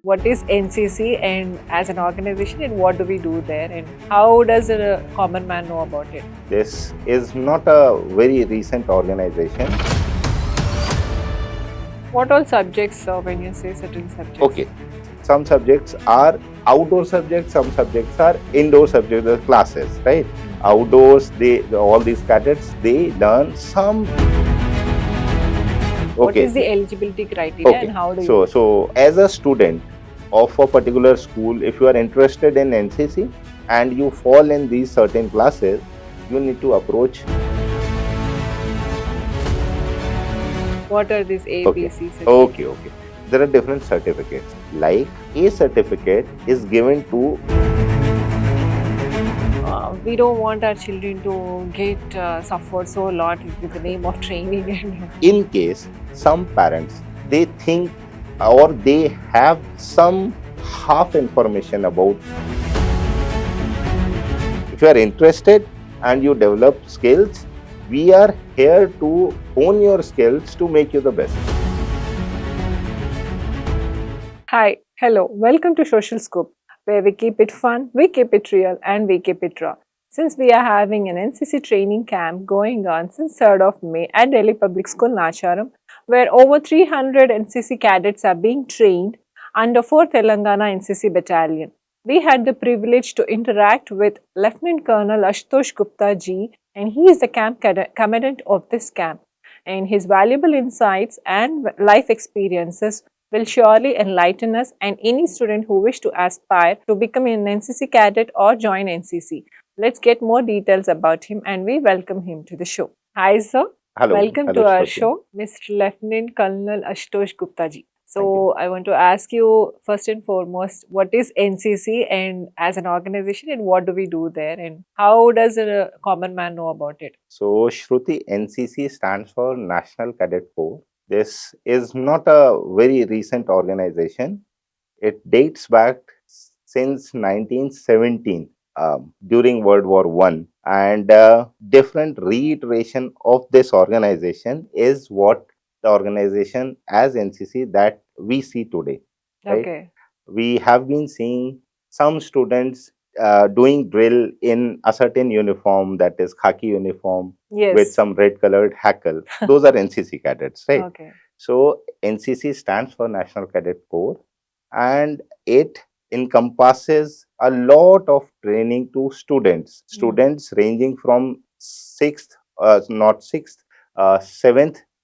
what is NCC and as an organization and what do we do there and how does a common man know about it? This is not a very recent organization. What all subjects when you say certain subjects? Okay, some subjects are outdoor subjects, some subjects are indoor subjects, the classes, right? Outdoors, all these cadets, they learn some. What is the eligibility criteria and how do you? So as a student of a particular school, if you are interested in NCC and you fall in these certain classes, you need to approach. What are these A, B, C certificates? Okay. There are different certificates. Like A certificate is given to. We don't want our children to get suffered so a lot with the name of training. And In case some parents, they think or they have some half information about. If you are interested and you develop skills, we are here to hone your skills to make you the best. Hi, hello, welcome to Social Scoop, where we keep it fun, we keep it real, and we keep it raw. Since we are having an NCC training camp going on since 3rd of May at Delhi Public School, Nacharam, where over 300 NCC cadets are being trained under 4th Telangana NCC Battalion. We had the privilege to interact with Lieutenant Colonel Ashutosh Gupta ji, and he is the camp commandant of this camp. And his valuable insights and life experiences will surely enlighten us and any student who wish to aspire to become an NCC cadet or join NCC. Let's get more details about him and we welcome him to the show. Hi sir. Hello. Welcome to our show, Mr. Lieutenant Colonel Ashutosh Gupta ji. So I want to ask you first and foremost, what is NCC and as an organization and what do we do there and how does a common man know about it? So Shruti, NCC stands for National Cadet Corps. This is not a very recent organization. It dates back since 1917 during World War I, and different reiteration of this organization is what the organization as NCC that we see today. Right? Okay. We have been seeing some students doing drill in a certain uniform, that is khaki uniform, Yes. with some red colored hackle. Those are NCC cadets, right? Okay. So NCC stands for National Cadet Corps, and it encompasses a lot of training to students ranging from 7th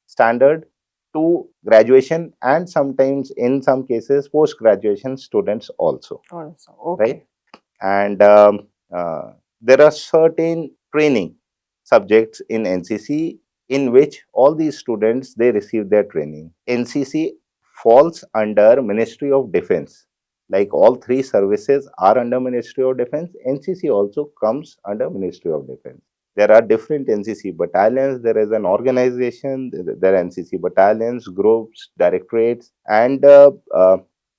standard to graduation, and sometimes in some cases post graduation students also. Okay. Right? And there are certain training subjects in NCC in which all these students, they receive their training. NCC falls under Ministry of Defense. Like all three services are under Ministry of Defense, NCC also comes under Ministry of Defense. There are different NCC battalions. There is an organization. There are NCC battalions, groups, directorates, and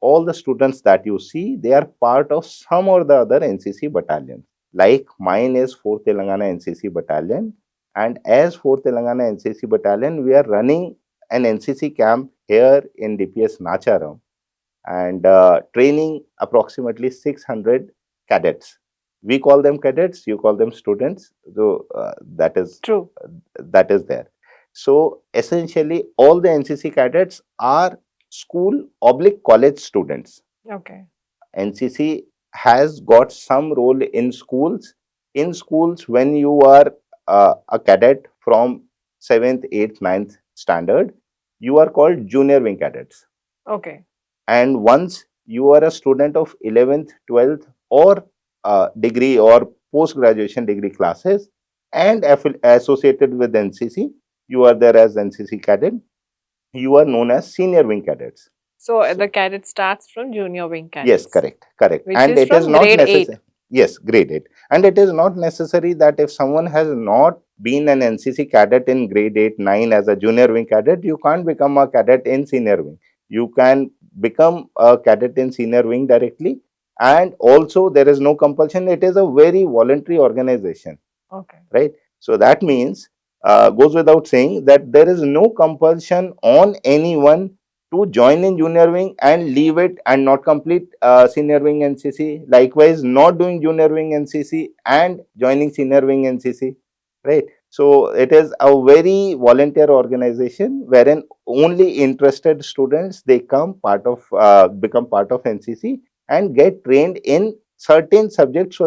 all the students that you see, they are part of some or the other NCC battalions. Like mine is 4th Telangana NCC battalion, and as 4th Telangana NCC battalion, we are running an NCC camp here in DPS Nacharam and training approximately 600 cadets. We call them cadets, you call them students. So that is true. That is there. So essentially, all the NCC cadets are school/college students. Okay. NCC has got some role in schools. In schools, when you are a cadet from 7th, 8th, 9th standard, you are called junior wing cadets. Okay. And once you are a student of 11th, 12th or degree or post-graduation degree classes and associated with NCC, you are there as NCC cadet. You are known as senior wing cadets. So the cadet starts from junior wing cadets. Yes, correct. Which and is it from is not grade 8. Yes, grade 8. And it is not necessary that if someone has not been an NCC cadet in grade 8, 9 as a junior wing cadet, you can't become a cadet in senior wing. You can become a cadet in senior wing directly. And also there is no compulsion. It is a very voluntary organization. Okay. Right? So that means, goes without saying that there is no compulsion on anyone to join in junior wing and leave it and not complete senior wing NCC. Likewise, not doing junior wing NCC and joining senior wing NCC, right? So it is a very volunteer organization wherein only interested students they become part of NCC and get trained in certain subjects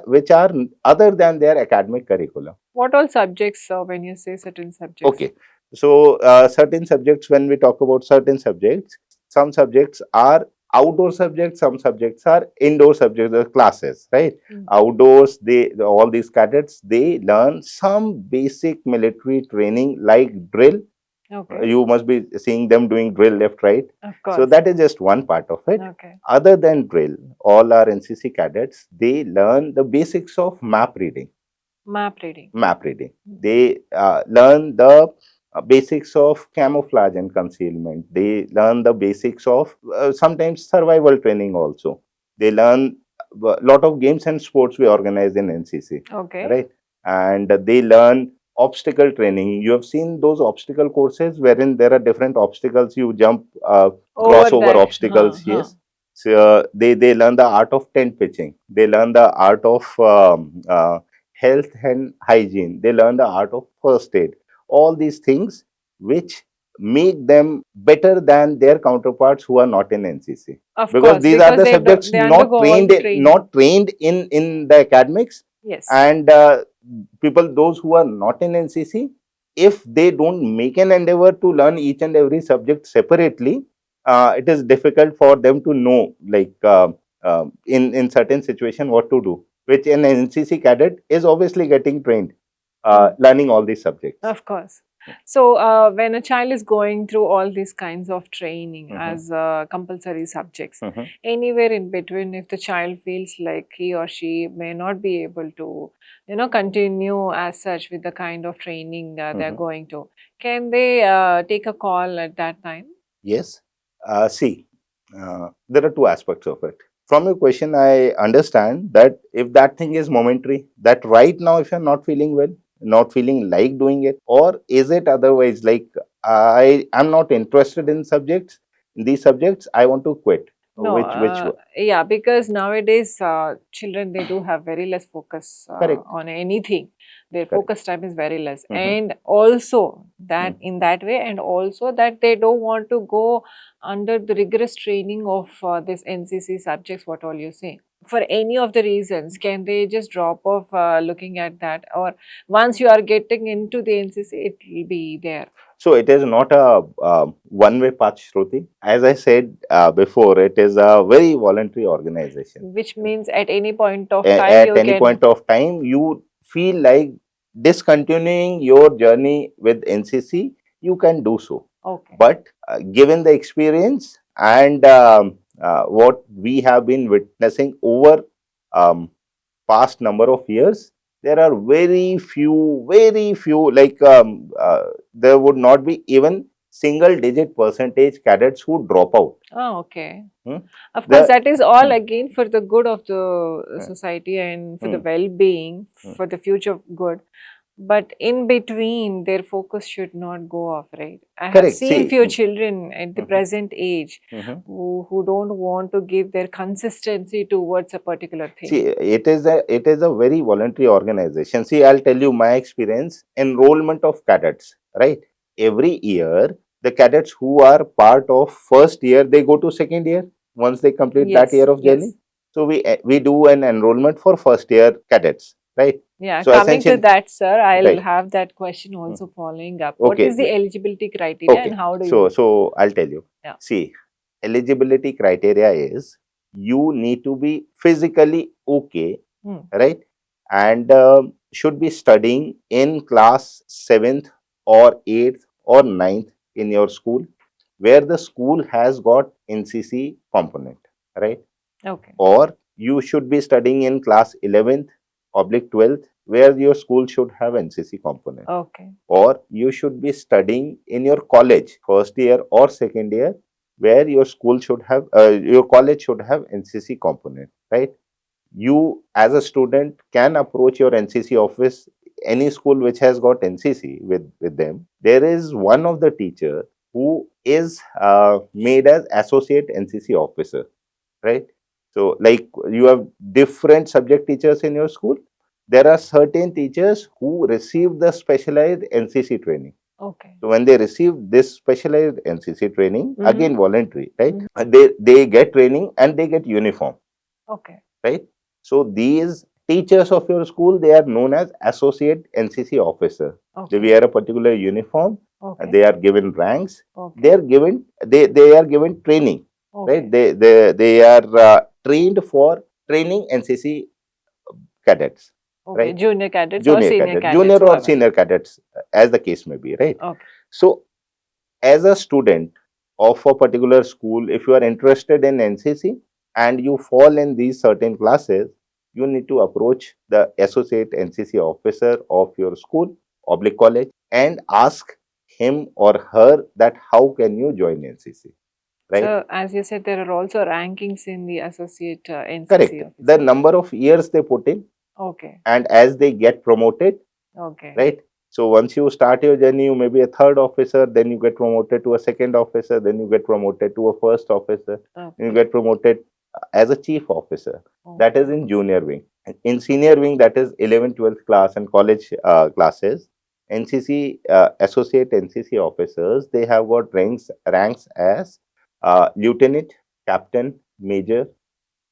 which are other than their academic curriculum. What all subjects, when you say certain subjects? Okay. So, certain subjects, when we talk about certain subjects, some subjects are outdoor subjects, some subjects are indoor subjects, classes, right? Outdoors, all these cadets, they learn some basic military training like drill. Okay. You must be seeing them doing drill left, right? Of course. So that is just one part of it. Okay. Other than drill, all our NCC cadets, they learn the basics of map reading. Map reading. Map reading. They learn the basics of camouflage and concealment. They learn the basics of sometimes survival training also. They learn a lot of games and sports we organize in NCC. Okay. Right. And they learn obstacle training. You have seen those obstacle courses wherein there are different obstacles. You jump, cross over obstacles. Yes. So they learn the art of tent pitching. They learn the art of health and hygiene. They learn the art of first aid. All these things which make them better than their counterparts who are not in NCC. Of because course, these are the subjects they not undergo all trained the in, training. not trained in the academics. Yes. And people, those who are not in NCC, if they don't make an endeavor to learn each and every subject separately, it is difficult for them to know, like in certain situation, what to do. Which an NCC cadet is obviously getting trained, learning all these subjects. Of course. So, when a child is going through all these kinds of training as compulsory subjects, anywhere in between, if the child feels like he or she may not be able to, continue as such with the kind of training they're going to, can they take a call at that time? Yes. See, there are two aspects of it. From your question, I understand that if that thing is momentary, that right now, if you're not feeling well, not feeling like doing it, or is it otherwise like I am not interested in these subjects, I want to quit. No, yeah, because nowadays children, they do have very less focus on anything. Their focus time is very less, and also that in that way, and also that they don't want to go under the rigorous training of this NCC subjects. What all you say? For any of the reasons, can they just drop off looking at that, or once you are getting into the NCC, it will be there? So it is not a one-way path, Shruti. As I said before, it is a very voluntary organization. Which means at any point of time, at any point of time, you feel like discontinuing your journey with NCC, you can do so. Okay. But given the experience and what we have been witnessing over past number of years, there are very few, like there would not be even single digit percentage cadets who drop out. Oh, okay. Of course, that is all again for the good of the society and for the well-being, for the future good. But in between, their focus should not go off, right? I have seen few children at the present age who don't want to give their consistency towards a particular thing. See, it is a very voluntary organization. See, I'll tell you my experience. Enrollment of cadets, right? Every year, the cadets who are part of first year, they go to second year once they complete that year of journey. So we do an enrollment for first year cadets, right? Yeah, so coming to that, sir, I'll have that question also following up. What is the eligibility criteria and how do you? So I'll tell you. Yeah. See, eligibility criteria is you need to be physically okay, right? And should be studying in class 7th or 8th or 9th in your school, where the school has got NCC component, right? Okay. Or you should be studying in class 11th or 12th, where your school should have NCC component. Okay. Or you should be studying in your college, first year or second year, where your school should have, your college should have NCC component, right? You as a student can approach your NCC office, any school which has got NCC with them. There is one of the teacher who is made as associate NCC officer, right? So, like you have different subject teachers in your school. There are certain teachers who receive the specialized NCC training. Okay. So when they receive this specialized NCC training, Mhm. again voluntary, right? Mhm. They get training and they get uniform, Okay. right? So these teachers of your school, they are known as associate NCC officer. They Okay. wear a particular uniform. Okay. They are given ranks. Okay. They are given training, right? Okay. They are trained for training NCC cadets, Okay. right? Junior cadets or Junior senior cadets, cadets, junior or whoever. senior cadets, as the case may be, right? Okay. So as a student of a particular school, if you are interested in NCC and you fall in these certain classes, you need to approach the associate NCC officer of your school, oblique college, and ask him or her that how can you join NCC, right? So, as you said, there are also rankings in the associate Correct. NCC The officer. number of years they put in, Okay. and as they get promoted, Okay. right? So once you start your journey, you may be a third officer, then you get promoted to a second officer, then you get promoted to a first officer, then you Okay. get promoted as a chief officer. That is Okay. in junior wing. In senior wing, that is 11th, 12th class and college classes. NCC associate NCC officers, they have got ranks as lieutenant, captain, major.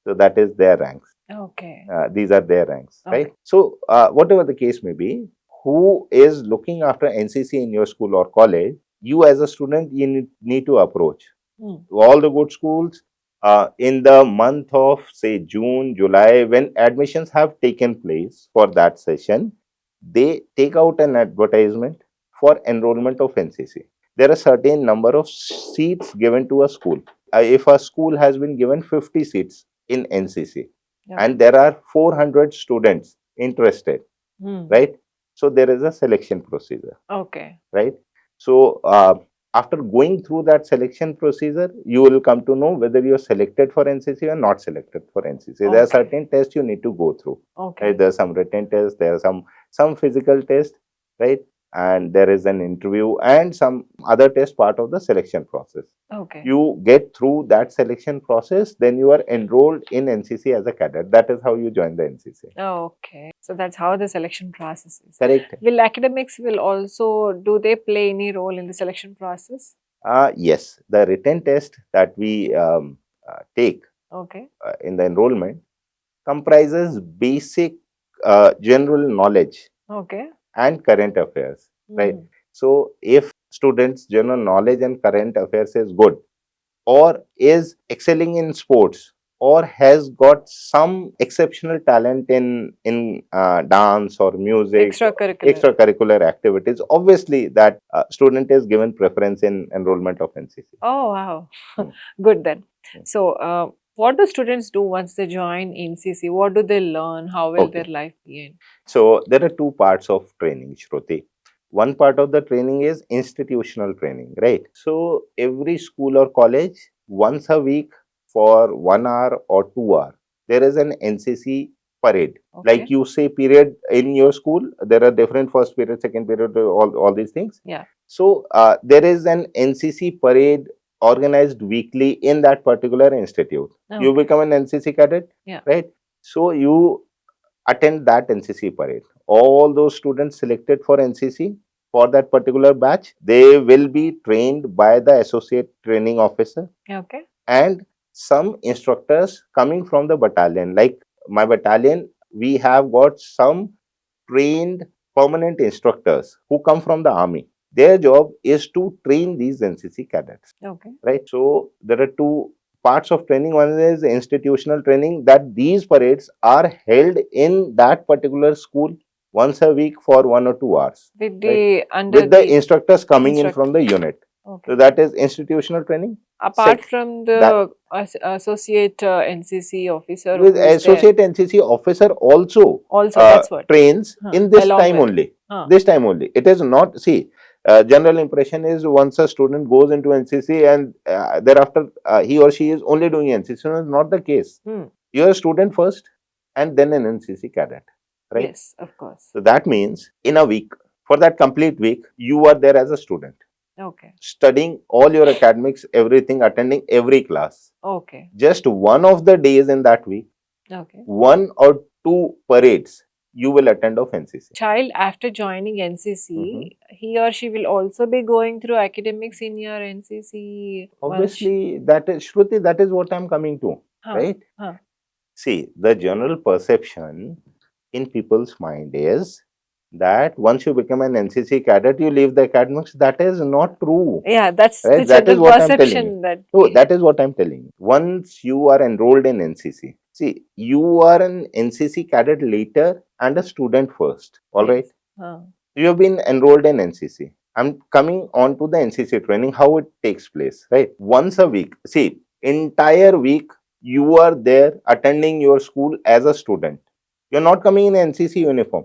So that is their ranks. Okay. These are their ranks, Okay. right? So, whatever the case may be, who is looking after NCC in your school or college, you as a student, you need to approach all the good schools in the month of, say, June, July, when admissions have taken place for that session. They take out an advertisement for enrollment of NCC. There are certain number of seats given to a school. If a school has been given 50 seats in NCC, Yeah. and there are 400 students interested, right? So there is a selection procedure, Okay. right? So after going through that selection procedure, you will come to know whether you are selected for NCC or not selected for NCC. There are Okay. certain tests you need to go through. Okay. Right? There are some written tests, there are some physical tests, right? And there is an interview and some other test part of the selection process. Okay. You get through that selection process, then you are enrolled in NCC as a cadet. That is how you join the NCC. Okay. So that's how the selection process is. Correct. Will academics will also do they play any role in the selection process? Yes, the written test that we take Okay. in the enrollment comprises basic general knowledge Okay. and current affairs, right? So, if students' general knowledge and current affairs is good, or is excelling in sports, or has got some exceptional talent in dance or music, Extracurricular. extracurricular activities, obviously that student is given preference in enrollment of NCC. Oh wow. Hmm. Good then. Hmm. So what do students do once they join NCC? What do they learn? How will their Okay. life be in? So there are two parts of training, Shruti. One part of the training is institutional training, right? So every school or college, once a week for 1 hour or 2 hour, there is an NCC parade. Okay. Like you say, period in your school, there are different first period, second period, all these things. Yeah. So there is an NCC parade organized weekly in that particular institute. You Okay. become an NCC cadet, Yeah. right? So you attend that NCC parade. All those students selected for NCC for that particular batch, they will be trained by the associate training officer Okay. and some instructors coming from the battalion. Like my battalion, we have got some trained permanent instructors who come from the army. Their job is to train these NCC cadets. Okay. Right. So there are two parts of training. One is institutional training, that these parades are held in that particular school once a week for 1 or 2 hours. With Right. the under With the the instructors coming in instructor. from the unit. Okay. So that is institutional training. Apart Sec- from that the associate NCC officer with who is there, associate NCC officer also also that's what. trains in this Along time with. only. This time only. It is not, see, general impression is once a student goes into NCC and thereafter he or she is only doing NCC. No, it's not the case. You're a student first and then an NCC cadet, right? Yes, of course. So that means in a week, for that complete week, you are there as a student. Okay. studying all your academics, everything, attending every class. Okay. Just one of the days in that week, Okay. one or two parades you will attend of NCC. Child after joining NCC, Mhm. he or she will also be going through academics in your NCC. Obviously, that is Shruti, that is what I'm coming to, Huh. right? Huh. See, the general perception in people's mind is that once you become an NCC cadet, you leave the academics. That is not true, Yeah, that's the right? That is general what I'm telling you. perception that No, we have. that is what I'm telling you. Once you are enrolled in NCC, see, you are an NCC cadet later and a student first. All right. Yes. Huh. You have been enrolled in NCC. I'm coming on to the NCC training, how it takes place, right? Once a week. See, entire week you are there attending your school as a student. You're not coming in NCC uniform.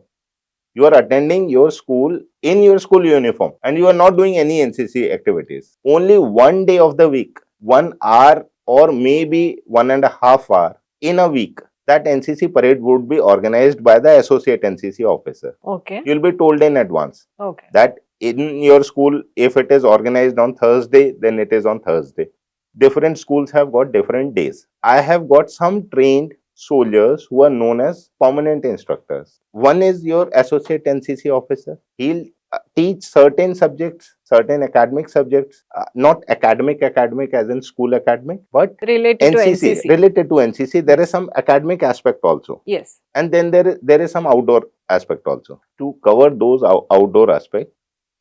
You are attending your school in your school uniform and you are not doing any NCC activities. Only one day of the week, 1 hour or maybe 1.5 hours in a week, that NCC parade would be organized by the associate NCC officer. Okay. You'll be told in advance Okay. that in your school, if it is organized on Thursday, then it is on Thursday. Different schools have got different days. I have got some trained soldiers who are known as permanent instructors. One is your associate NCC officer. He'll teach certain subjects, certain academic subjects, not academic as in school academic, but Related to NCC, NCC. related to NCC. There is Yes. some academic aspect also. Yes. And then there is some outdoor aspect also. To cover those outdoor aspects,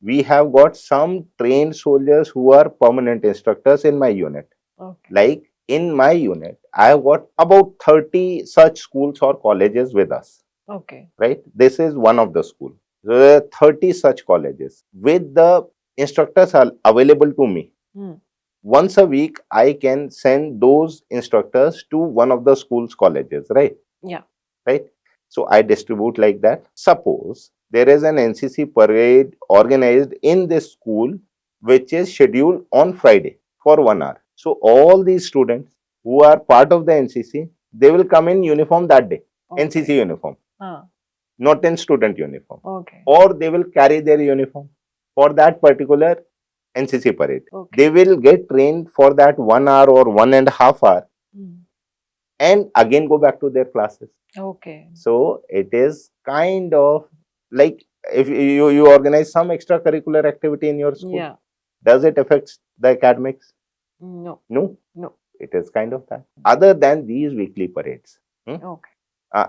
we have got some trained soldiers who are permanent instructors in my unit. Okay. Like in my unit, I have got about 30 such schools or colleges with us. Okay. Right? This is one of the school. There are 30 such colleges with the instructors are available to me. Hmm. Once a week, I can send those instructors to one of the school's colleges, right? Yeah. Right? So I distribute like that. Suppose there is an NCC parade organized in this school, which is scheduled on Friday for 1 hour. So all these students who are part of the NCC, they will come in uniform that day, NCC Okay. uniform, Huh. not in student uniform, Okay. or they will carry their uniform for that particular NCC parade. Okay. They will get trained for that 1 hour or 1.5 hour Hmm. and again go back to their classes. Okay. So it is kind of like if you organize some extracurricular activity in your school, Yeah. does it affect the academics? No. No, No. it is kind of that. Other than these weekly parades, Okay.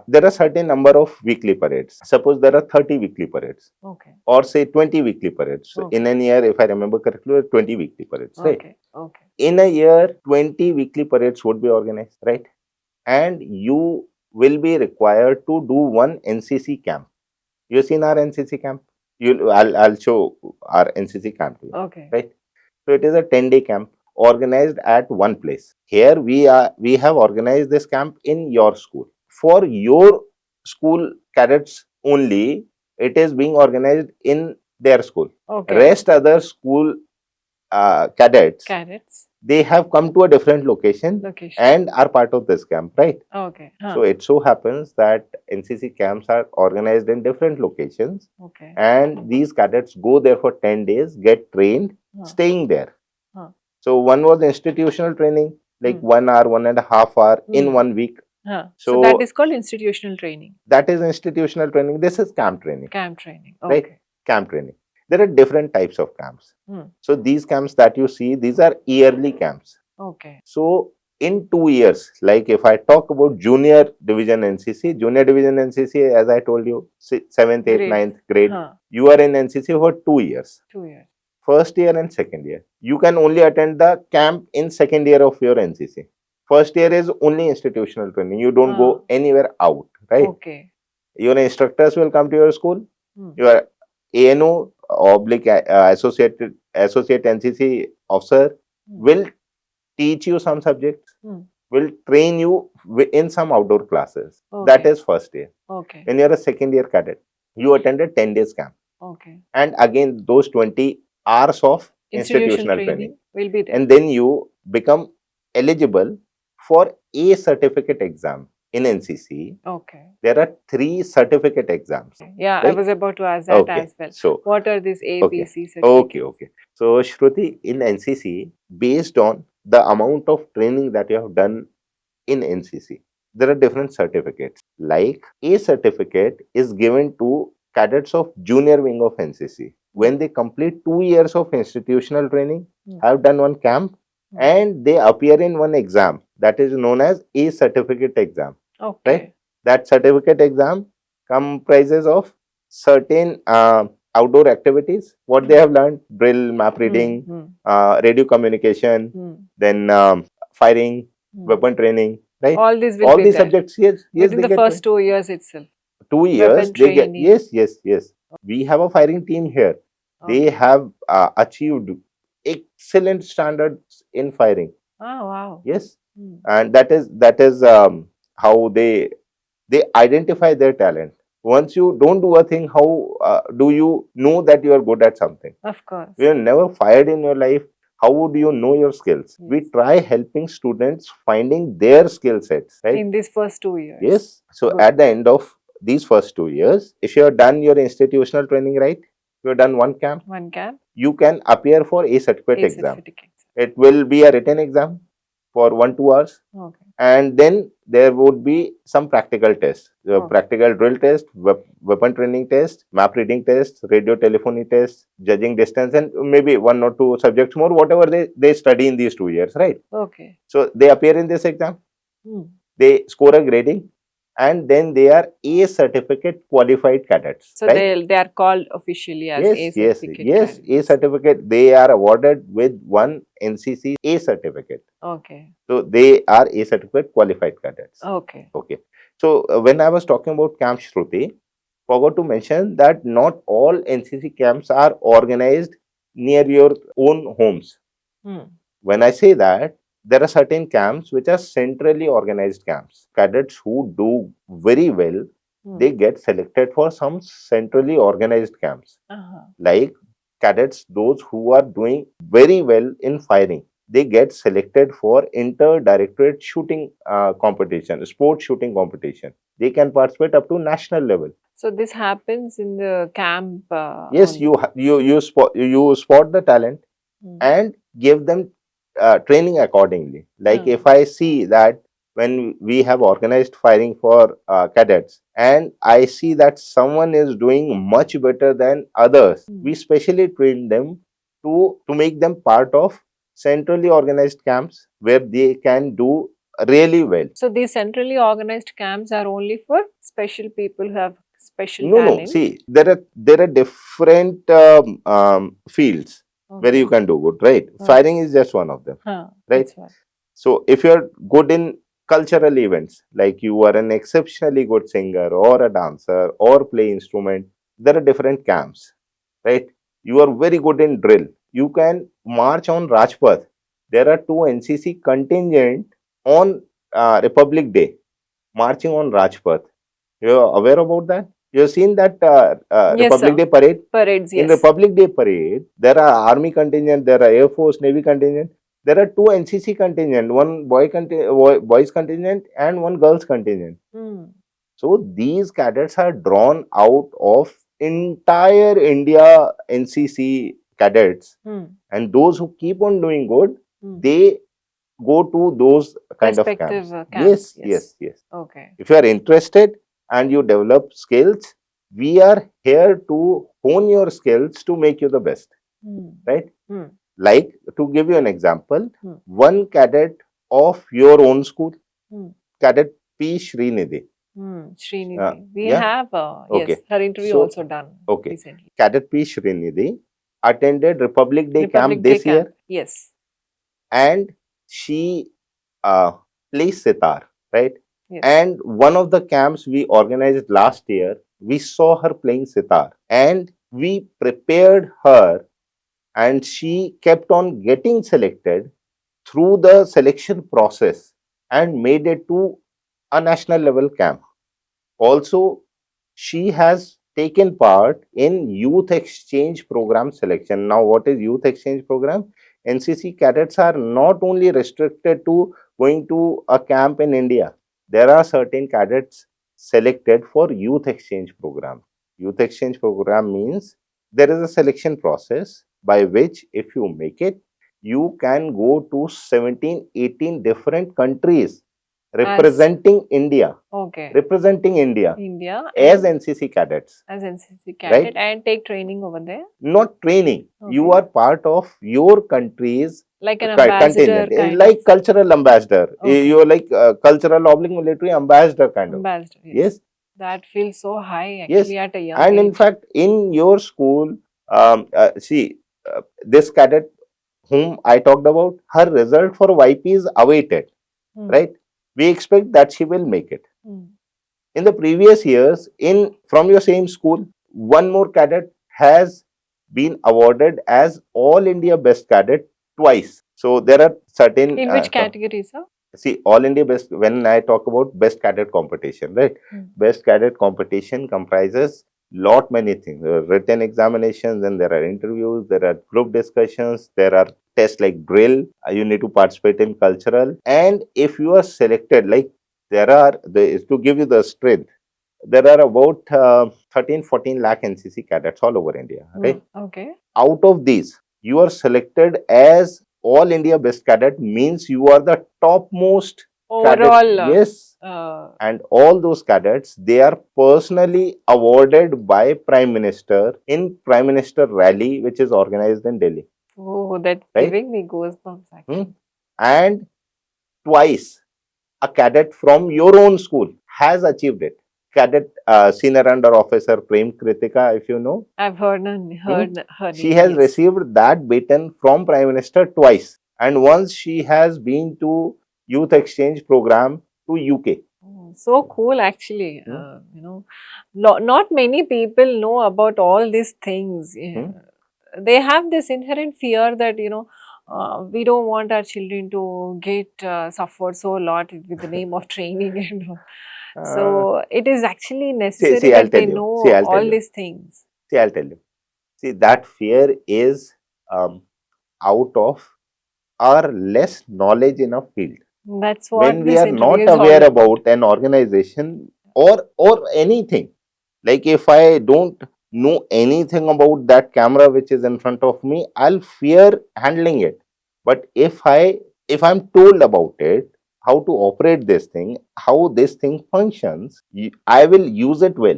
there are certain number of weekly parades. Suppose there are 30 weekly parades, Okay. or say 20 weekly parades. So Okay. in a year, if I remember correctly, 20 weekly parades, right? Okay. Okay. In a year, 20 weekly parades would be organized, right? And you will be required to do one NCC camp. You've seen our NCC camp? I'll show our NCC camp to you, Okay. right? So it is a 10-day camp organized at one place. Here we have organized this camp in your school. For your school cadets only, it is being organized in their school. Okay. Rest other school cadets, Carrots. they have come to a different location Location. and are part of this camp, right? Okay. Huh. So it so happens that NCC camps are organized in different locations, Okay. and these cadets go there for 10 days, get trained, Huh. staying there. Huh. So one was institutional training, like Hmm. 1 hour, 1.5 hour in Hmm. 1 week. Huh. So So that is called institutional training. that is institutional training. This is camp training, Camp training. right? Okay. Camp training. There are different types of camps. Hmm. So these camps that you see, these are yearly camps. Okay. So in 2 years, like if I talk about junior division NCC, as I told you, 7th, 8th, Great. 9th grade, Huh. you are in NCC for 2 years. 2 years. First year and second year. You can only attend the camp in second year of your NCC. First year is only institutional training. You don't go anywhere out, right? Okay. Your instructors will come to your school. Hmm. Your ANO oblique associate NCC officer will teach you some subjects, Hmm. will train you in some outdoor classes. That Okay. is first year. Okay. When you are a second year cadet, you attend a 10 days camp. Okay. And again, those 20 hours of institutional training. training will be there. And then you become eligible for a certificate exam in NCC, Okay. there are 3 certificate exams. Yeah, I Right? was about to ask that Okay. as well. So, What are these okay. ABC Okay. certificates? Okay. So, Shruti, in NCC, based on the amount of training that you have done in NCC, there are different certificates. Like A certificate is given to cadets of junior wing of NCC when they complete 2 years of institutional training, have done one camp, and they appear in one exam that is known as A certificate exam. Okay. Right? That certificate exam comprises of certain outdoor activities, what they have learned, drill, map reading, radio communication, then firing, weapon training, right? All these will All be these there subjects, yes, within they the get first 2 years itself. 2 years. Weapon They get, training. yes. We have a firing team here. They Okay. have achieved excellent standards in firing. Oh, wow. Yes, and that is how they identify their talent. Once you don't do a thing, how do you know that you are good at something? Of course. You are never fired in your life. How would you know your skills? We Yes. try helping students finding their skill sets, right? In these first 2 years. Yes. So Good. at the end of these first 2 years, if you have done your institutional training right, you have done one camp, you can appear for a certificate A exam. certificate. It will be a written exam for 1-2 hours, Okay. and then there would be some practical tests, Okay. practical drill test, weapon training test, map reading test, radio telephony test, judging distance, and maybe 1 or 2 subjects more, whatever they study in these 2 years, right? Okay. So they appear in this exam, they score a grading, and then they are A certificate qualified cadets. So right? they are called officially as A certificate. Yes, A cadets. certificate. They are awarded with one NCC A certificate. Okay. So they are A certificate qualified cadets. Okay. Okay. So when I was talking about Camp Shruti, forgot to mention that not all NCC camps are organized near your own homes. When I say that, there are certain camps which are centrally organized camps. Cadets who do very well, they get selected for some centrally organized camps. Like cadets, those who are doing very well in firing, they get selected for inter-directorate shooting competition, sports shooting competition. They can participate up to national level. So this happens in the camp. Yes, you spot the talent and give them training accordingly. Like if I see that when we have organized firing for cadets and I see that someone is doing much better than others, we specially train them to make them part of centrally organized camps where they can do really well. So these centrally organized camps are only for special people who have special No, talent. see, there are different fields where you can do good, right? Firing is just one of them, right? So if you're good in cultural events, like you are an exceptionally good singer or a dancer or play instrument, there are different camps, right? You are very good in drill, you can march on Rajpath. There are 2 NCC contingent on Republic Day marching on Rajpath. You're aware about that? You've seen that Yes, Republic sir. Day parade? Parades, In yes. Republic Day parade, there are army contingent, there are Air Force, Navy contingent. There are 2 NCC contingent, one boys contingent and one girls contingent. So these cadets are drawn out of entire India NCC cadets, and those who keep on doing good, they go to those kind of Respective camps. camps. Yes. Okay. If you are interested and you develop skills, we are here to hone your skills to make you the best, right? Like, to give you an example, one cadet of your own school, Cadet P. Srinidhi. Srinidhi. We yeah? have, Okay. yes, her interview So, also done Okay. recently. Cadet P. Srinidhi attended Republic Day Republic camp Day this camp. year, Yes. and she plays sitar, right? Yes. And one of the camps we organized last year, we saw her playing sitar and we prepared her, and she kept on getting selected through the selection process and made it to a national level camp. Also, she has taken part in youth exchange program selection. Now, what is youth exchange program? NCC cadets are not only restricted to going to a camp in India. there are certain cadets selected for youth exchange program. Youth exchange program means there is a selection process by which if you make it, you can go to 17, 18 different countries As representing India, okay, representing India India as and NCC cadets, as NCC right? cadet and take training over there. Not training. You Okay, are part of your country's like an ambassador contingent. It's kind of. like cultural ambassador. Okay, You're like cultural oblique military ambassador kind of. ambassador. Yes, Yes, that feels so high yes. actually at a young And in age. fact, in your school, see, this cadet whom I talked about, her result for YP is awaited, Hmm. right? We expect that she will make it. Hmm. In the previous years, in from your same school, one more cadet has been awarded as All India Best Cadet twice. So there are certain In which category, sir? see All India Best. When I talk about Best Cadet competition, right? Hmm. Best Cadet competition comprises lot many things. There are written examinations, then there are interviews, there are group discussions, there are tests like drill. You need to participate in cultural, and if you are selected, like there are to give you the strength, there are about 13 14 lakh NCC cadets all over India, Hmm. right? Okay. Out of these, you are selected as All India Best Cadet, means you are the topmost cadet. Overall, Yes. And all those cadets, they are personally awarded by Prime Minister in Prime Minister Rally, which is organized in Delhi, oh, that's right? giving me goosebumps Hmm. actually. And twice a cadet from your own school has achieved it. Cadet Senior Under Officer Prem Kritika, if you know, I've hmm, heard her she name. has Yes. received that baton from Prime Minister twice. And once she has been to youth exchange program to UK. Oh, so cool, actually. Hmm, Not many people know about all these things. Yeah. hmm. They have this inherent fear that, we don't want our children to get suffered so a lot with the name of training and all. Uh, So it is actually see, necessary see, I'll that tell they you. know See, I'll tell all you. these things. See, I'll tell you. See, that fear is um, out of our less knowledge in a field. That's When what we this are interview not is all aware about. about an organization or anything, like if I don't know anything about that camera which is in front of me, I'll fear handling it. But if I'm told about it, how to operate this thing, how this thing functions, I will use it well,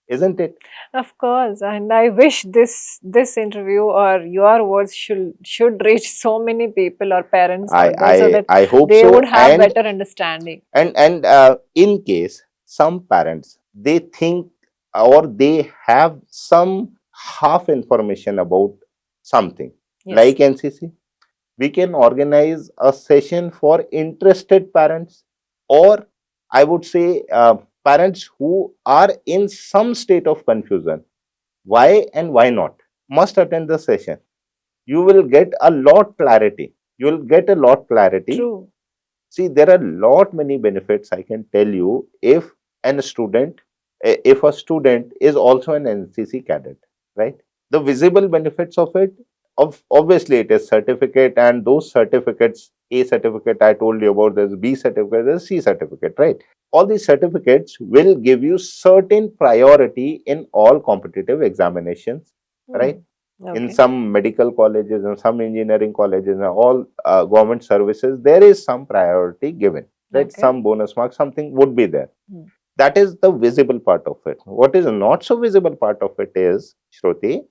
isn't it? Of course, and I wish this interview or your words should reach so many people or parents I out there so that I hope they would so. have better understanding. And in case some parents, they think or they have some half information about something Yes. like NCC, we can organize a session for interested parents, or I would say parents who are in some state of confusion. Why and why not? Must attend the session. You will get a lot clarity. You will get a lot clarity. True. See, there are lot many benefits I can tell you if if a student is also an NCC cadet, right? The visible benefits of it, obviously it is certificate, and those certificates, A certificate I told you about, there's B certificate, there's C certificate, right? All these certificates will give you certain priority in all competitive examinations, right? Hmm. In Okay. some medical colleges and some engineering colleges and all government services, there is some priority given, right? Okay. Some bonus marks, something would be there. Hmm. That is the visible part of it. What is not so visible part of it is, Shruti,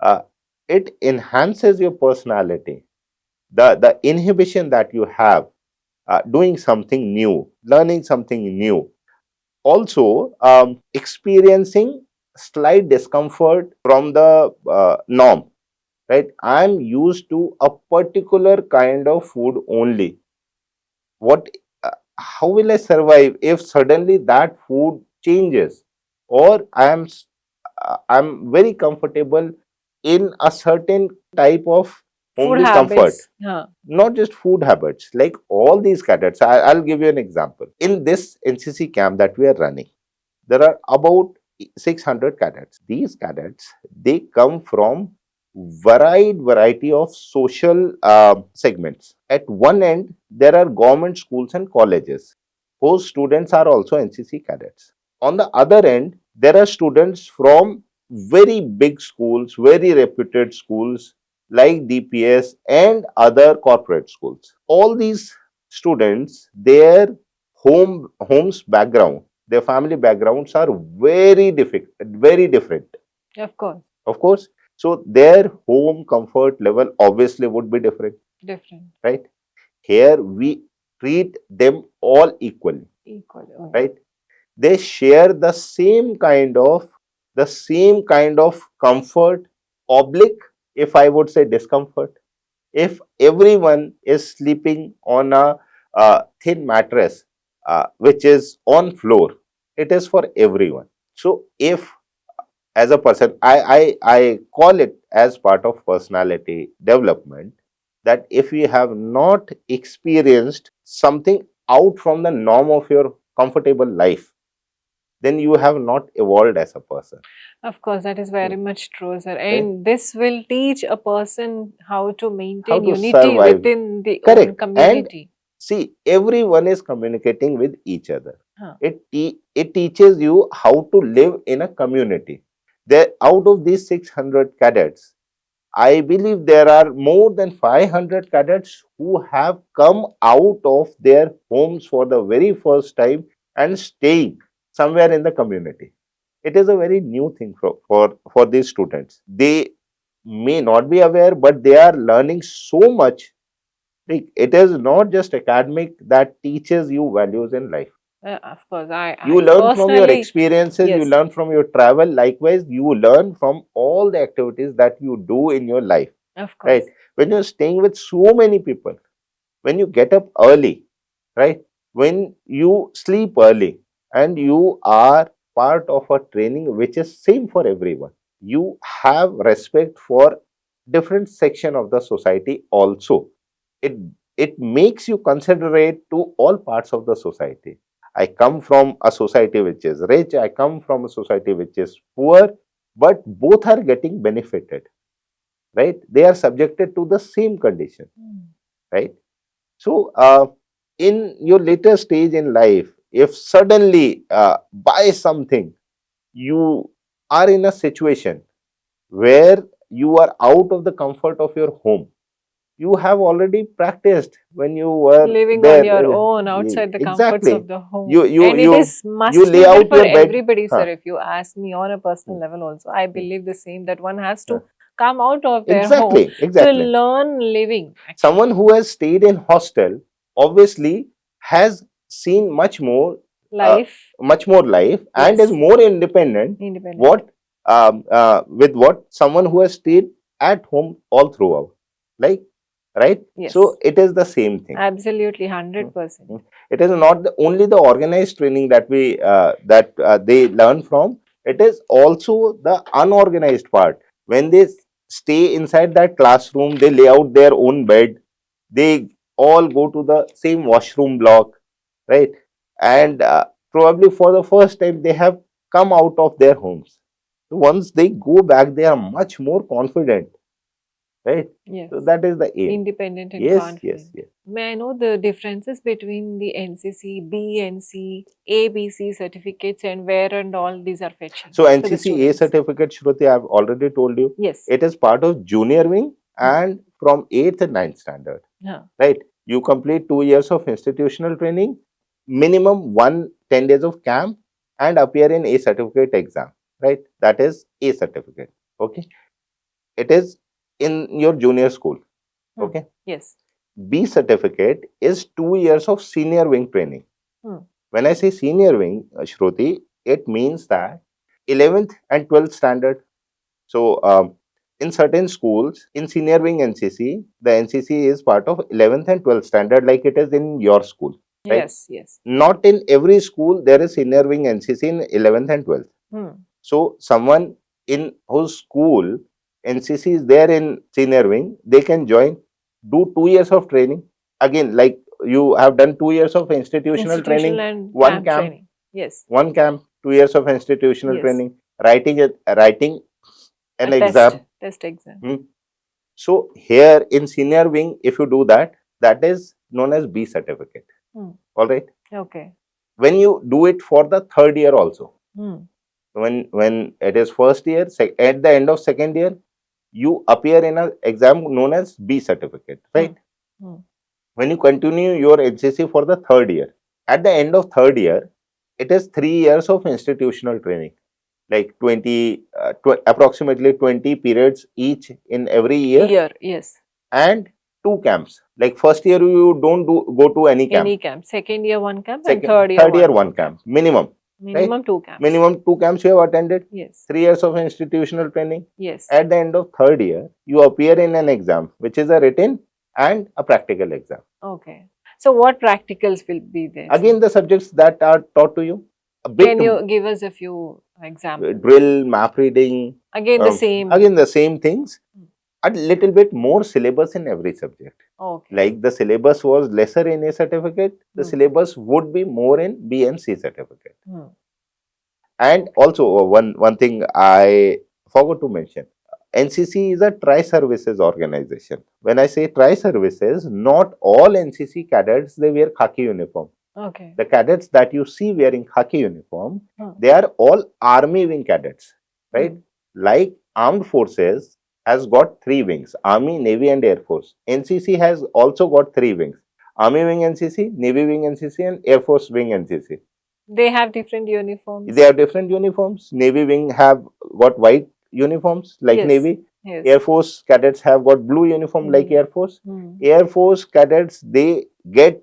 uh, it enhances your personality. The inhibition that you have, doing something new, learning something new, also experiencing slight discomfort from the norm, right? I'm used to a particular kind of food only. What, how will I survive if suddenly that food changes? Or I'm very comfortable in a certain type of Food homely comfort. habits. Huh. Not just food habits, like all these cadets. I'll give you an example. In this NCC camp that we are running, there are about 600 cadets. These cadets, they come from variety of social segments. At one end, there are government schools and colleges. Those students are also NCC cadets. On the other end, there are students from very big schools, very reputed schools like DPS and other corporate schools. All these students, their home's background, their family backgrounds are very different. Of course. Of course, so their home comfort level obviously would be different, Different. right? Here we treat them all equally, Equally. right? They share the same kind of comfort, oblique, if I would say discomfort. If everyone is sleeping on a thin mattress, which is on floor, it is for everyone. So if, as a person, I call it as part of personality development, that if you have not experienced something out from the norm of your comfortable life, then you have not evolved as a person. Of course, that is very much true, sir. Right? And this will teach a person how to How maintain to unity survive. within the own Correct. And community. see, everyone is communicating with each other. Huh. It teaches you how to live in a community. There, out of these 600 cadets, I believe there are more than 500 cadets who have come out of their homes for the very first time and staying somewhere in the community. It is a very new thing for these students. They may not be aware, but they are learning so much. Like, it is not just academic that teaches you values in life. Of course, I You learn from your personally, experiences, you yes, learn from your travel. Likewise, you learn from all the activities that you do in your life. of course. Right? When you're staying with so many people, when you get up early, right? When you sleep early, and you are part of a training which is same for everyone, you have respect for different section of the society also. It it makes you considerate to all parts of the society. I come from a society which is rich, I come from a society which is poor, but both are getting benefited, right? They are subjected to the same condition, right? So in your later stage in life, if suddenly by something you are in a situation where you are out of the comfort of your home, you have already practiced when you were Living on there. your own outside the comforts Exactly. of the home. You you And it you is you must lay needed out for your bed. everybody, sir. Huh. If you ask me on a personal level, also, I Hmm. believe the same, that one has Huh. to come out of their home Exactly. to Exactly. learn living. Someone Actually, who has stayed in hostel obviously has seen uh, life, much more life, and is yes, more independent. independent. What with what someone who has stayed at home all throughout, like, right? Yes, So it is the same thing. absolutely, Mm, 100%. mm. It is not only the organized training that they learn from. It is also the unorganized part. When they stay inside that classroom, they lay out their own bed. They all go to the same washroom block, right? And probably for the first time, they have come out of their homes. So once they go back, they are much more confident, right? Yes, So that is the aim. independent and Yes, yes, confident. yes. May I know the differences between the NCC, BNC, ABC certificates, and where and all these are fetching So to the NCC A students? certificate, Shruti, I've already told you. Yes. It is part of junior wing Hmm. and from 8th and 9th standard, Huh. right? You complete 2 years of institutional training, minimum 10 days of camp, and appear in A certificate exam, right? That is A certificate. Okay. It is in your junior school. Hmm. Okay. Yes. B certificate is 2 years of senior wing training. Hmm. When I say senior wing, Shruti, it means that 11th and 12th standard. So, in certain schools, in senior wing NCC, the NCC is part of 11th and 12th standard, like it is in your school, right? Yes. Yes. Not in every school there is senior wing NCC in 11th and 12th. Hmm. So, someone in whose school NCC is there in senior wing, they can join, do 2 years of training. Again, like you have done 2 years of institutional Institutional training, and one camp camp, training. Yes. 2 years of institutional Yes. training, writing A an test. exam. Test exam. Hmm. So here in senior wing, if you do that, that is known as B certificate. Hmm. All right. Okay. when you do it for the third year also, Hmm. when it is first year, at the end of second year, you appear in an exam known as B certificate, right? Hmm. When you continue your NCC for the third year, at the end of third year, it is 3 years of institutional training, like 20, approximately 20 periods each in every year, Year, yes. and 2 camps. Like first year, you don't go to any camp. Any camp. Second year, one camp, and Second, third year, third year, one one more camp minimum, right? Minimum 2 camps. Minimum 2 camps you have attended. Yes. 3 years of institutional training. Yes. At the end of third year, you appear in an exam, which is a written and a practical exam. Okay. So what practicals will be there? Again, the subjects that are taught to you. A bit Can you give us a few examples? drill, map reading. Again, the same. Again, the same things. A little bit more syllabus in every subject. Okay. Like the syllabus was lesser in A certificate, the syllabus would be more in B and C certificate. And also, one thing I forgot to mention, NCC is a tri-services organization. When I say tri-services, not all NCC cadets, they wear khaki uniform. Okay. The cadets that you see wearing khaki uniform, they are all army wing cadets, right? Like armed forces has got 3 wings: Army, Navy and Air Force. NCC has also got 3 wings: Army wing NCC, Navy wing NCC and Air Force wing NCC. They have different uniforms. They have different uniforms. Navy wing have got white uniforms like Yes. Navy. Yes. Air Force cadets have got blue uniform like Air Force. Air Force cadets, they get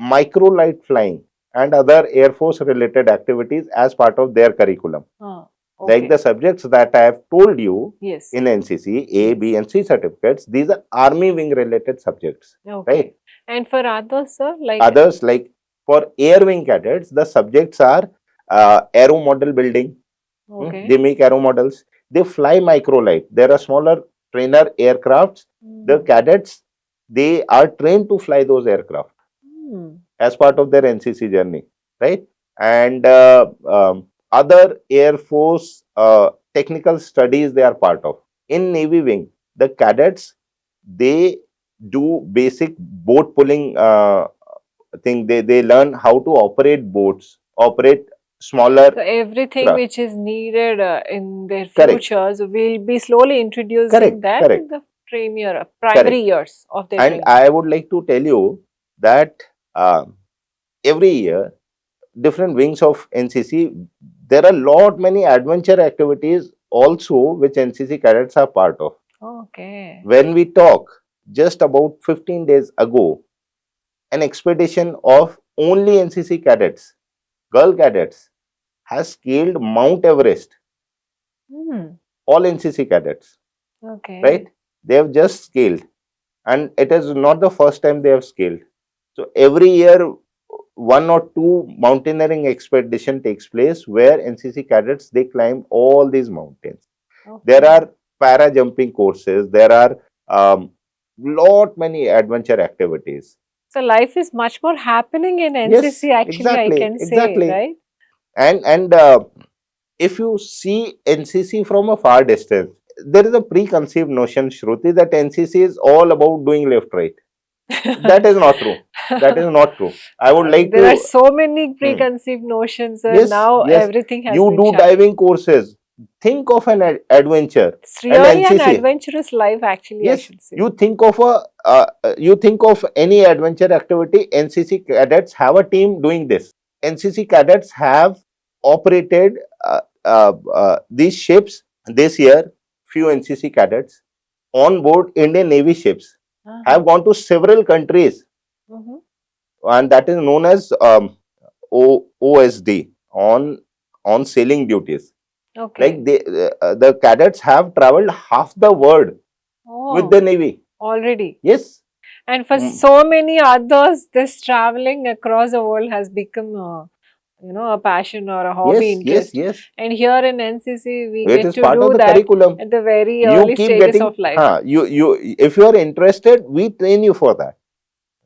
microlight flying and other Air Force related activities as part of their curriculum. Like the subjects that I have told you Yes. in NCC, A, B and C certificates, these are army wing related subjects. Okay. Right? And for others, sir, like Others, like for air wing cadets, the subjects are aero model building. Okay. They make aero models. They fly microlight. There are smaller trainer aircrafts. The cadets, they are trained to fly those aircraft as part of their NCC journey, right? And other Air Force technical studies they are part of. In Navy wing, the cadets, they do basic boat pulling thing. They learn how to operate boats, operate smaller. So everything craft. which is needed in their Correct. futures will be slowly introducing Correct, that correct. in the primary years of their And training. I would like to tell you that every year, different wings of NCC, there are lot many adventure activities also which NCC cadets are part of. Okay. When we talk, just about 15 days ago, an expedition of only NCC cadets, girl cadets, has scaled Mount Everest. All NCC cadets. Okay. Right? They have just scaled. And it is not the first time they have scaled. So every year, 1 or 2 mountaineering expedition takes place where NCC cadets, they climb all these mountains. Okay. There are para jumping courses. There are lot many adventure activities. So life is much more happening in NCC. Yes, actually, exactly, I can exactly. say, right? And if you see NCC from a far distance, there is a preconceived notion, Shruti, that NCC is all about doing left right. That is not true. That is not true. I would like there are so many preconceived notions. Yes, now yes. everything has You been do shattered. diving courses. Think of an adventure. It's really an NCC. adventurous life, actually. Yes, I should say. you think of any adventure activity. NCC cadets have a team doing this. NCC cadets have operated these ships this year. Few NCC cadets on board Indian Navy ships have gone to several countries, and that is known as OSD, on sailing duties. Okay. Like the cadets have traveled half the world with the Navy already. Yes. And for so many others, this traveling across the world has become a passion or a hobby interest. Yes. And here in NCC, we It get is to part of do the that curriculum. at the very You early keep stages getting, of life. if you are interested, we train you for that.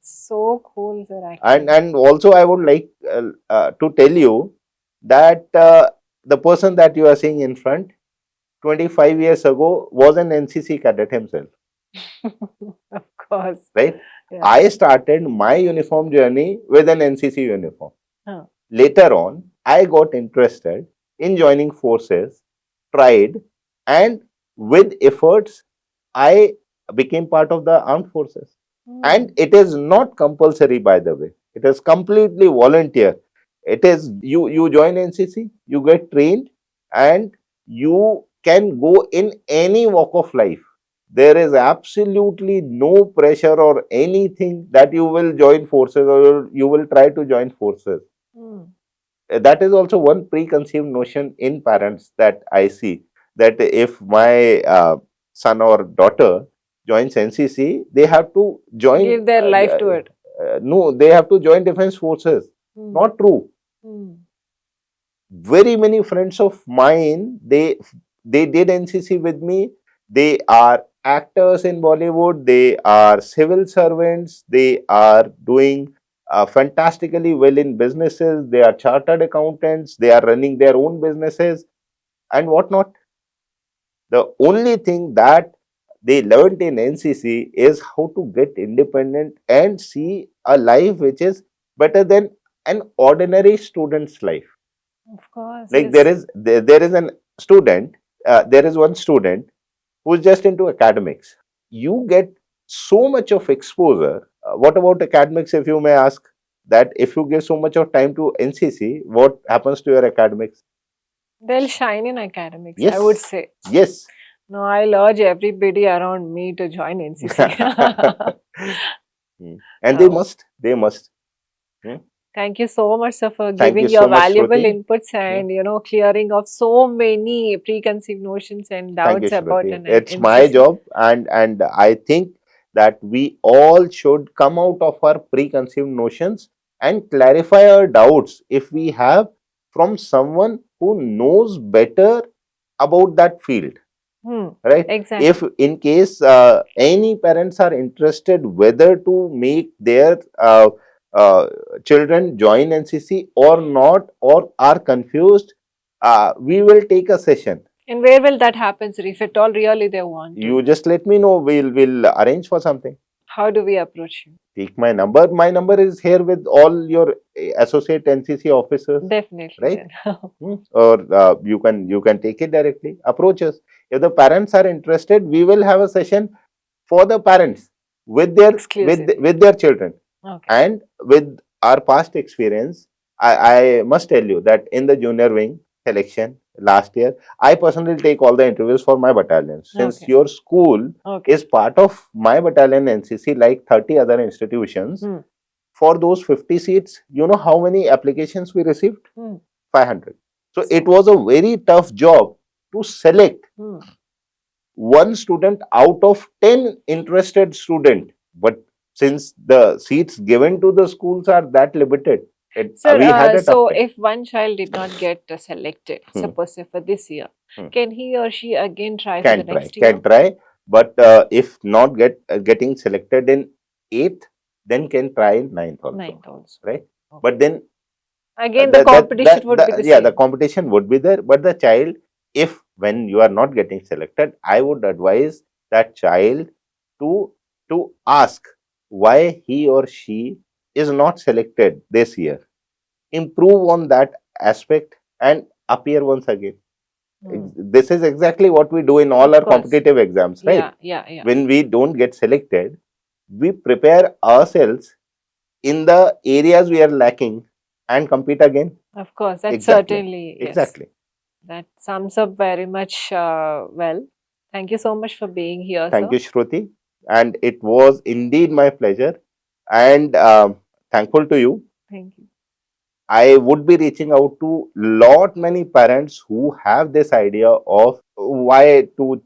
So cool, sir. Actually. And also, I would like to tell you that the person that you are seeing in front, 25 years ago, was an NCC cadet himself. Of course. Right? Yeah. I started my uniform journey with an NCC uniform. Huh. Later on, I got interested in joining forces, tried, and with efforts, I became part of the armed forces. And Hmm. it is not compulsory, by the way. It is completely volunteer. It is you join NCC, you get trained, and you can go in any walk of life. There is absolutely no pressure or anything that you will join forces or you will try to join forces. Hmm. That is also one preconceived notion in parents that I see, that if my son or daughter joins NCC, they have to join. Give their life to it. No, they have to join defense forces. Hmm. Not true. Hmm. Very many friends of mine, they did NCC with me. They are actors in Bollywood. They are civil servants. They are doing fantastically well in businesses. They are chartered accountants. They are running their own businesses and whatnot. The only thing that they learned in NCC is how to get independent and see a life which is better than an ordinary student's life. Of course, Like yes. there is an student, there is one student who's just into academics. You get so much of exposure. What about academics, if you may ask? That if you give so much of time to NCC, what happens to your academics? They'll shine in academics, I would Yes, say. yes. No, I'll urge everybody around me to join NCC. And they Oh, must, they must. Hmm. thank you so much, sir, for Thank you giving your so much, valuable Shruti. inputs Hmm. and clearing of so many preconceived notions and Thank you, doubts about Shruti. an It's my NCC. job, and I think that we all should come out of our preconceived notions and clarify our doubts if we have from someone who knows better about that field. Hmm. Right? If Exactly. in case any parents are interested whether to make their uh, children join NCC or not, or are confused, we will take a session. And where will that happen, sir, if at all really they want to? You just let me know. We'll arrange for something. How do we approach you? Take my number. My number is here with all your associate NCC officers, Definitely right? then. Or you can take it directly. Approach us. If the parents are interested, we will have a session for the parents with their Exclusively. with their children. Okay. And with our past experience, I must tell you that in the junior wing selection last year, I personally take all the interviews for my battalion. Since Okay. your school Okay. is part of my battalion NCC, like 30 other institutions, Hmm. for those 50 seats, you know how many applications we received? Hmm. 500. So it So, was a very tough job to select hmm. one student out of 10 interested student. But since the seats given to the schools are that limited, Sir, we had a tough so time. if one child did not get selected, Hmm, suppose say for this year, hmm. can he or she again try for the Can try, next year? can try. But if not getting selected in 8th, then can try in 9th also, Ninth also. right? But Okay. then Again, the competition would be the yeah, the same. competition would be there. But the child, if when you are not getting selected, I would advise that child to ask why he or she is not selected this year, improve on that aspect and appear once again. Hmm. This is exactly what we do in all Of our course. competitive exams, right? Yeah, yeah, yeah. When we don't get selected, we prepare ourselves in the areas we are lacking and compete again. Of course, that Exactly. certainly, yes. Exactly. That sums up very much well. Thank you so much for being here, Thank sir. you, Shruti. And it was indeed my pleasure. And thankful to you. Thank you. I would be reaching out to lot many parents who have this idea of why to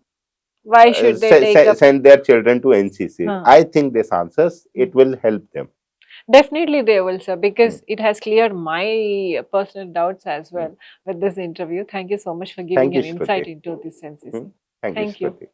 Why should they take up? send their children to NCC. Huh. I think this answers. Hmm. It will help them. Definitely they will, sir, Hmm, because it has cleared my personal doubts as hmm. well with this interview. Thank you so much for giving Thank you, an insight Shruti. into this NCC. Hmm. Thank you, Thank you. Shruti.